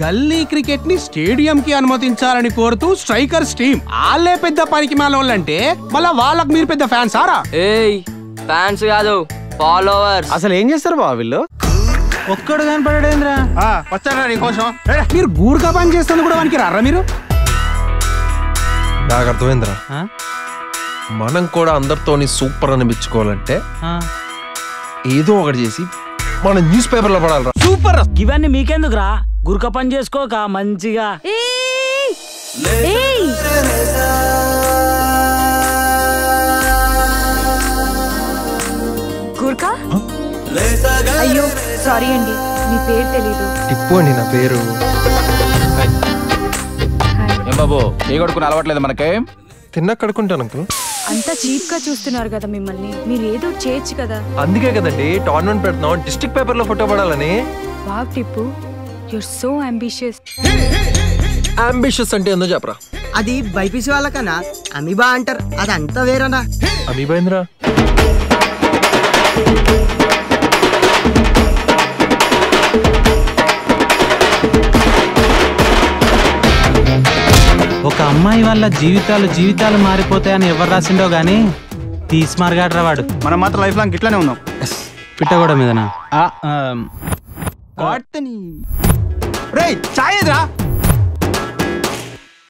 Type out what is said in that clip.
గల్లీ క్రికెట్ ని స్టేడియం కి అనుమతించాలని కోరుతూ స్ట్రైకర్స్ టీం. వాళ్ళే పెద్ద పనికి మాలోళ్ళంటే మళ్ళా వాళ్ళకి మీరు పెద్ద ఫ్యాన్స్ ఆరా? ఏయ్ ఫ్యాన్స్ కాదు, ఫాలోవర్స్. అసలు ఏం చేస్తారు బావ వీళ్ళు? ఒక్కడు కనపడేంద్రా వచ్చారా నీకోసం? మీరు గూర్ఖా పని చేస్తుంది కూడా వానికి రారా మీరు? నాకు అర్థమైందిరా, మనం కూడా అందరితోని సూపర్ అనిపించుకోవాలంటే ఏదో ఒకటి చేసి మన న్యూస్ పేపర్ లో పడాలరా. సూపర్. ఇవన్నీ మీకెందుకురా, గుర్క పని చేసుకోక మంచిగా. గుర్కా? అయ్యో సారీ అండి, మీ పేరు తెలీదు. టిప్పు అండి నా పేరు. ఏం బాబు ఏ కొడుకుని అలవాట్లేదు మనకే? తిన్నా కడుకుంటాను అంకుల్. అంతా చీప్ గా చూస్తున్నారు కదా మిమ్మల్ని, మీరు ఏదో చేయొచ్చు కదా. అందుకే కదండి టోర్నమెంట్ పెడుతున్నాం, డిస్ట్రిక్ట్ పేపర్ లో ఫోటో పడాలని. Wow Tippu, you're so ambitious. Ambitious అంటే ఏందో చెప్పరా? అది బైపీసీ వాళ్ళకన్నా అమీబా అంటారు, అదంతా వేరేనా? అమీబా ఏంద్రా? ఒక అమ్మాయి వల్ల జీవితాలు మారిపోతాయని ఎవరు రాసిండో గానీ తీస్మార్గాడ్రా వాడు. మనం మాత్రం లైఫ్ లాంగ్ ఇట్లానే ఉన్నాం. పిట్ట కూడా మీదనా? రేయ్ చాయ్ ఎదురా.